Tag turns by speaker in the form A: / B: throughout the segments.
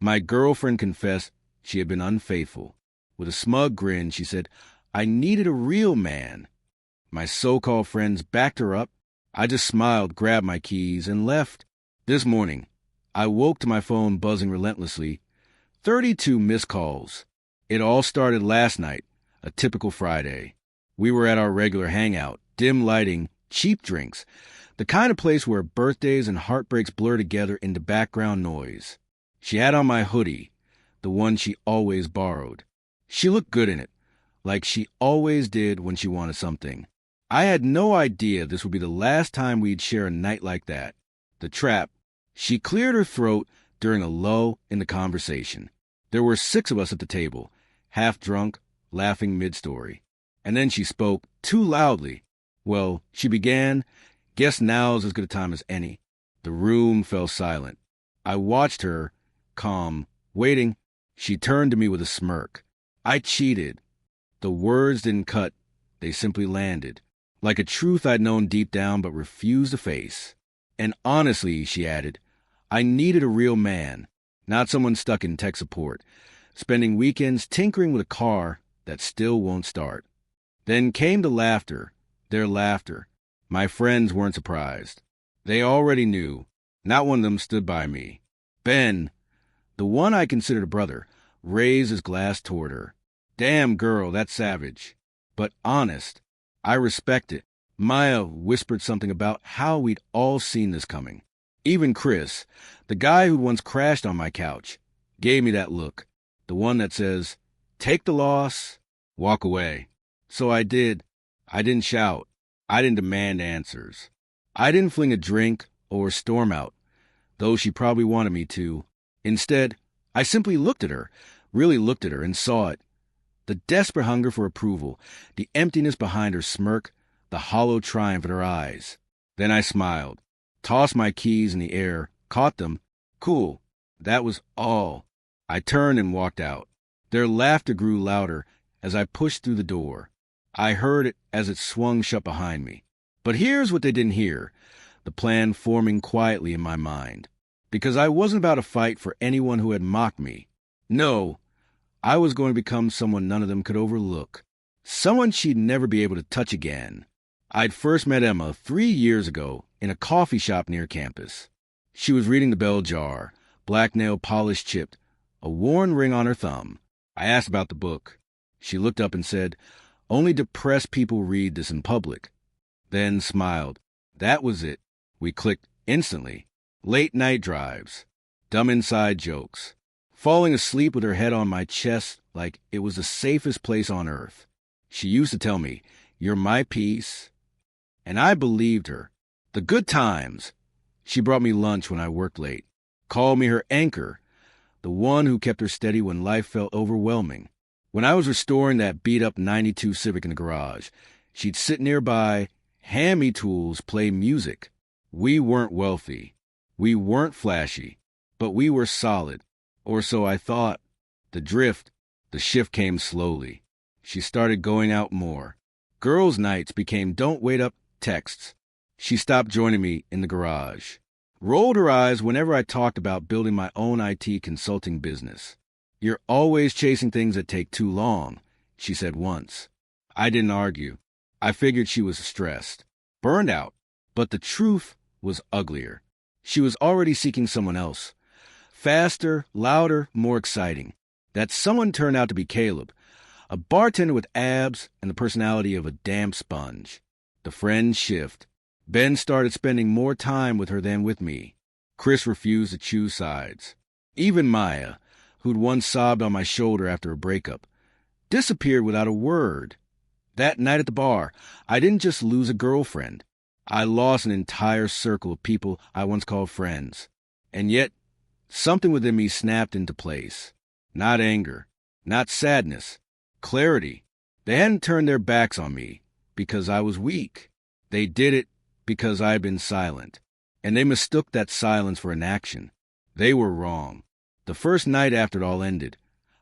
A: My girlfriend confessed she had been unfaithful. With a smug grin, she said, I needed a real man. My so-called friends backed her up. I just smiled, grabbed my keys, and left. This morning, I woke to my phone buzzing relentlessly. 32 missed calls. It all started last night, a typical Friday. We were at our regular hangout, dim lighting, cheap drinks, the kind of place where birthdays and heartbreaks blur together into background noise. She had on my hoodie, the one she always borrowed. She looked good in it, like she always did when she wanted something. I had no idea this would be the last time we'd share a night like that. The trap. She cleared her throat during a lull in the conversation. There were 6 of us at the table, half drunk, laughing mid-story. And then she spoke too loudly. Well, she began, guess now's as good a time as any. The room fell silent. I watched her, calm, waiting. She turned to me with a smirk. I cheated. The words didn't cut. They simply landed, like a truth I'd known deep down but refused to face. And honestly, she added, I needed a real man, not someone stuck in tech support, spending weekends tinkering with a car that still won't start. Then came the laughter, their laughter. My friends weren't surprised. They already knew. Not one of them stood by me. Ben, the one I considered a brother, raised his glass toward her. Damn girl, that's savage. But honest. I respect it. Maya whispered something about how we'd all seen this coming. Even Chris, the guy who once crashed on my couch, gave me that look. The one that says, take the loss, walk away. So I did. I didn't shout. I didn't demand answers. I didn't fling a drink or storm out, though she probably wanted me to. Instead, I simply looked at her, really looked at her, and saw it. The desperate hunger for approval, the emptiness behind her smirk, the hollow triumph in her eyes. Then I smiled, tossed my keys in the air, caught them. Cool. That was all. I turned and walked out. Their laughter grew louder as I pushed through the door. I heard it as it swung shut behind me. But here's what they didn't hear, the plan forming quietly in my mind. Because I wasn't about to fight for anyone who had mocked me. No, I was going to become someone none of them could overlook. Someone she'd never be able to touch again. I'd first met Emma 3 years ago in a coffee shop near campus. She was reading The Bell Jar, black nail polish chipped, a worn ring on her thumb. I asked about the book. She looked up and said, only depressed people read this in public. Then smiled. That was it. We clicked instantly. Late night drives. Dumb inside jokes. Falling asleep with her head on my chest like it was the safest place on earth. She used to tell me, you're my peace. And I believed her. The good times. She brought me lunch when I worked late. Called me her anchor. The one who kept her steady when life felt overwhelming. When I was restoring that beat-up 92 Civic in the garage, she'd sit nearby, hand me tools, play music. We weren't wealthy. We weren't flashy. But we were solid. Or so I thought. The shift came slowly. She started going out more. Girls' nights became don't wait up texts. She stopped joining me in the garage. Rolled her eyes whenever I talked about building my own IT consulting business. You're always chasing things that take too long, she said once. I didn't argue. I figured she was stressed, burned out. But the truth was uglier. She was already seeking someone else. Faster, louder, more exciting. That someone turned out to be Caleb, a bartender with abs and the personality of a damp sponge. The friends shift. Ben started spending more time with her than with me. Chris refused to choose sides. Even Maya, who'd once sobbed on my shoulder after a breakup, disappeared without a word. That night at the bar, I didn't just lose a girlfriend. I lost an entire circle of people I once called friends. And yet, something within me snapped into place. Not anger, not sadness, clarity. They hadn't turned their backs on me because I was weak. They did it because I had been silent. And they mistook that silence for inaction. They were wrong. The first night after it all ended,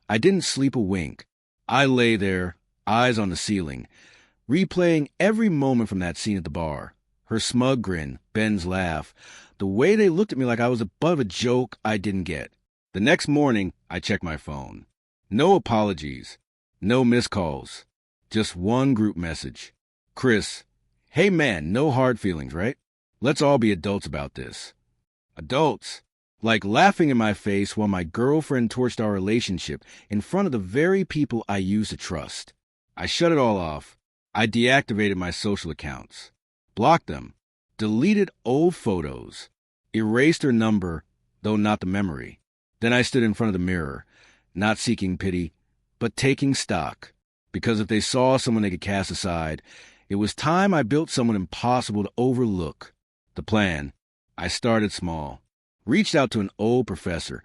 A: I didn't sleep a wink. I lay there, eyes on the ceiling, replaying every moment from that scene at the bar. Her smug grin, Ben's laugh, the way they looked at me like I was above a joke I didn't get. The next morning, I checked my phone. No apologies, no missed calls, just one group message. Chris, hey man, no hard feelings, right? Let's all be adults about this. Adults? Like laughing in my face while my girlfriend torched our relationship in front of the very people I used to trust. I shut it all off. I deactivated my social accounts, blocked them, deleted old photos, erased her number, though not the memory. Then I stood in front of the mirror, not seeking pity, but taking stock. Because if they saw someone they could cast aside, it was time I built someone impossible to overlook. The plan. I started small. Reached out to an old professor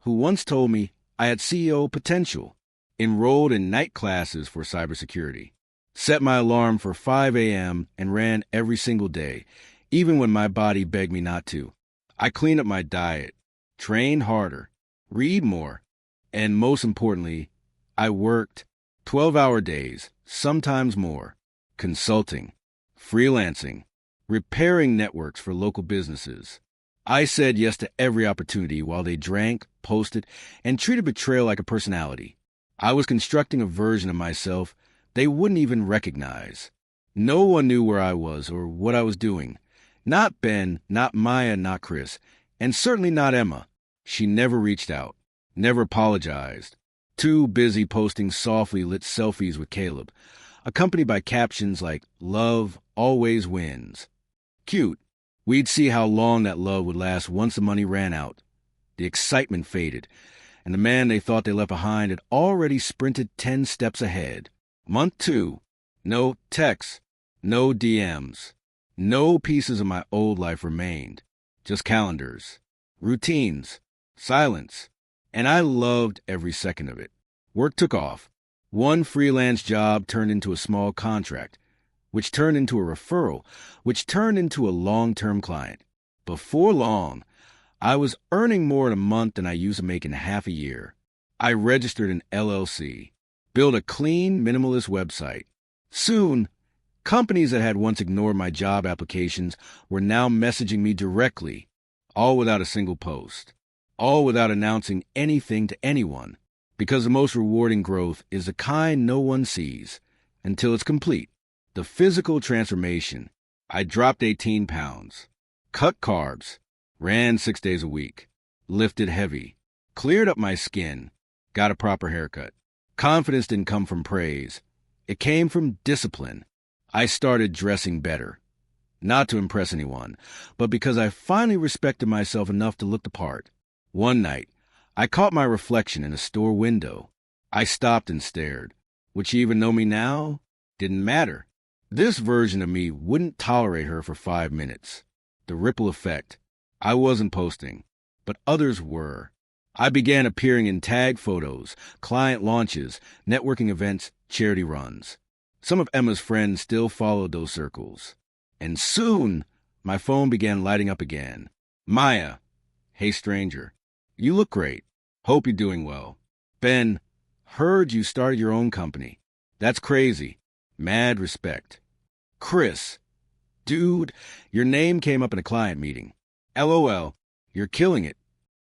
A: who once told me I had CEO potential. Enrolled in night classes for cybersecurity. Set my alarm for 5 a.m. and ran every single day, even when my body begged me not to. I cleaned up my diet, trained harder, read more, and most importantly, I worked 12-hour days, sometimes more, consulting, freelancing, repairing networks for local businesses. I said yes to every opportunity while they drank, posted, and treated betrayal like a personality. I was constructing a version of myself they wouldn't even recognize. No one knew where I was or what I was doing. Not Ben, not Maya, not Chris, and certainly not Emma. She never reached out, never apologized. Too busy posting softly lit selfies with Caleb, accompanied by captions like, "Love always wins." Cute. We'd see how long that love would last once the money ran out. The excitement faded, and the man they thought they left behind had already sprinted 10 steps ahead. Month 2. No texts, no DMs. No pieces of my old life remained. Just calendars, routines, silence. And I loved every second of it. Work took off. One freelance job turned into a small contract, which turned into a referral, which turned into a long-term client. Before long, I was earning more in a month than I used to make in half a year. I registered an LLC, built a clean, minimalist website. Soon, companies that had once ignored my job applications were now messaging me directly, all without a single post, all without announcing anything to anyone, because the most rewarding growth is the kind no one sees until it's complete. The physical transformation. I dropped 18 pounds, cut carbs, ran 6 days a week, lifted heavy, cleared up my skin, got a proper haircut. Confidence didn't come from praise. It came from discipline. I started dressing better. Not to impress anyone, but because I finally respected myself enough to look the part. One night, I caught my reflection in a store window. I stopped and stared. Would she even know me now? Didn't matter. This version of me wouldn't tolerate her for 5 minutes. The ripple effect. I wasn't posting, but others were. I began appearing in tag photos, client launches, networking events, charity runs. Some of Emma's friends still followed those circles. And soon, my phone began lighting up again. Maya. Hey, stranger. You look great. Hope you're doing well. Ben. Heard you started your own company. That's crazy. Mad respect. Chris. Dude, your name came up in a client meeting. LOL. You're killing it.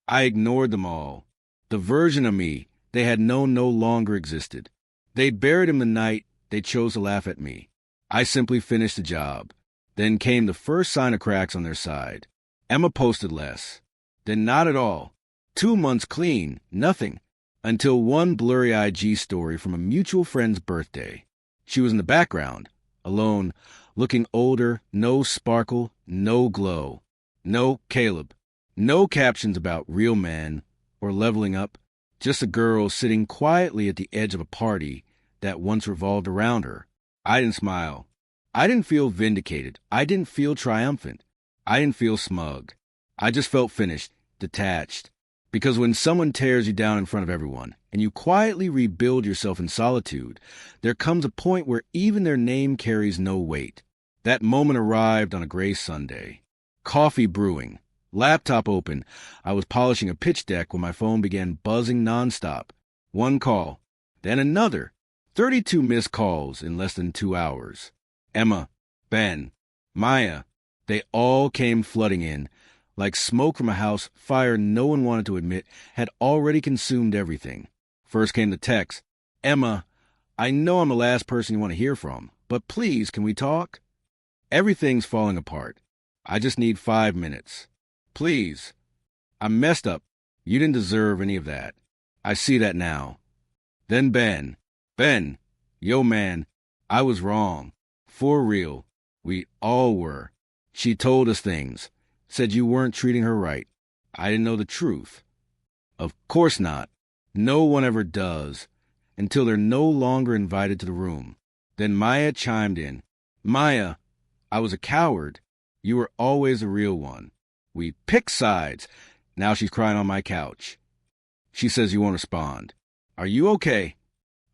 A: I ignored them all. The version of me they had known no longer existed. They buried him the night they chose to laugh at me. I simply finished the job. Then came the first sign of cracks on their side. Emma posted less. Then not at all. 2 months clean, nothing. Until one blurry IG story from a mutual friend's birthday. She was in the background, alone, looking older, no sparkle, no glow. No Caleb. No captions about real men or leveling up. Just a girl sitting quietly at the edge of a party that once revolved around her. I didn't smile. I didn't feel vindicated. I didn't feel triumphant. I didn't feel smug. I just felt finished, detached. Because when someone tears you down in front of everyone and you quietly rebuild yourself in solitude, there comes a point where even their name carries no weight. That moment arrived on a gray Sunday. Coffee brewing. Laptop open. I was polishing a pitch deck when my phone began buzzing nonstop. One call, then another. 32 missed calls in less than 2 hours. Emma, Ben, Maya, they all came flooding in, Like smoke from a house fire no one wanted to admit had already consumed everything. First came the text, "Emma, I know I'm the last person you want to hear from, but please, can we talk? Everything's falling apart. I just need 5 minutes. Please. I messed up. You didn't deserve any of that. I see that now." Then Ben, yo man, I was wrong. For real. We all were. She told us things. Said you weren't treating her right. I didn't know the truth. Of course not. No one ever does. Until they're no longer invited to the room. Then Maya chimed in. "Maya, I was a coward. You were always the real one. We picked sides. Now she's crying on my couch. She says you won't respond. Are you okay?"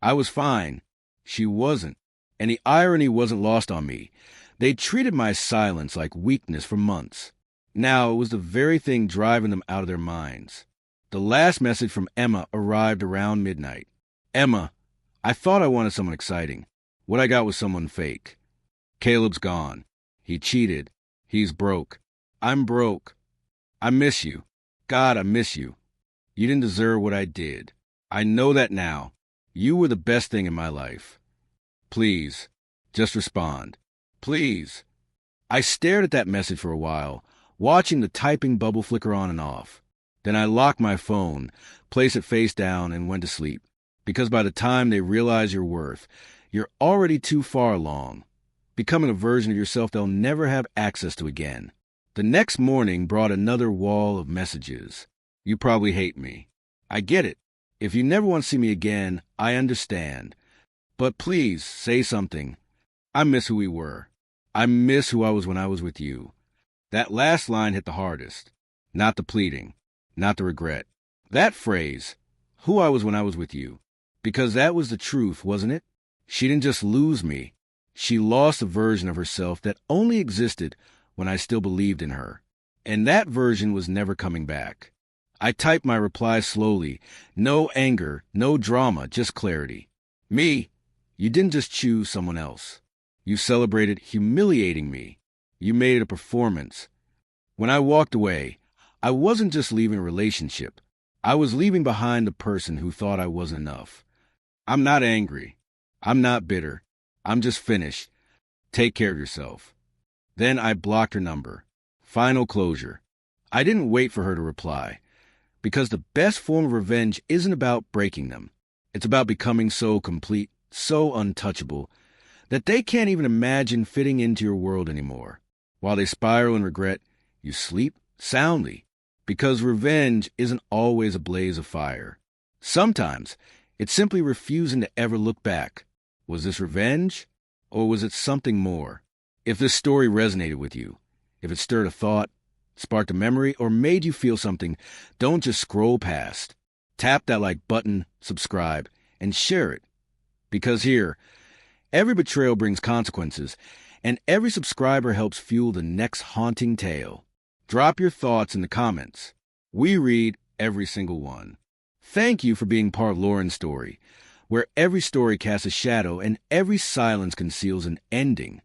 A: I was fine. She wasn't. And the irony wasn't lost on me. They treated my silence like weakness for months. Now it was the very thing driving them out of their minds. The last message from Emma arrived around midnight. "Emma, I thought I wanted someone exciting. What I got was someone fake. Caleb's gone. He cheated. He's broke. I'm broke. I miss you. God, I miss you. You didn't deserve what I did. I know that now. You were the best thing in my life. Please, just respond. Please." I stared at that message for a while, watching the typing bubble flicker on and off. Then I locked my phone, placed it face down, and went to sleep. Because by the time they realize your worth, you're already too far along, becoming a version of yourself they'll never have access to again. The next morning brought another wall of messages. "You probably hate me. I get it. If you never want to see me again, I understand. But please, say something. I miss who we were. I miss who I was when I was with you." That last line hit the hardest. Not the pleading. Not the regret. That phrase, "who I was when I was with you." Because that was the truth, wasn't it? She didn't just lose me. She lost a version of herself that only existed when I still believed in her. And that version was never coming back. I typed my reply slowly. No anger, no drama, just clarity. "Me, you didn't just choose someone else. You celebrated humiliating me. You made it a performance. When I walked away, I wasn't just leaving a relationship. I was leaving behind the person who thought I wasn't enough. I'm not angry. I'm not bitter. I'm just finished. Take care of yourself." Then I blocked her number. Final closure. I didn't wait for her to reply. Because the best form of revenge isn't about breaking them. It's about becoming so complete, so untouchable, that they can't even imagine fitting into your world anymore. While they spiral in regret, you sleep soundly. Because revenge isn't always a blaze of fire. Sometimes it's simply refusing to ever look back. Was this revenge? Or was it something more? If this story resonated with you, if it stirred a thought, sparked a memory, or made you feel something, don't just scroll past. Tap that like button, subscribe, and share it. Because here, every betrayal brings consequences, and every subscriber helps fuel the next haunting tale. Drop your thoughts in the comments. We read every single one. Thank you for being part of Lauren's story, where every story casts a shadow and every silence conceals an ending.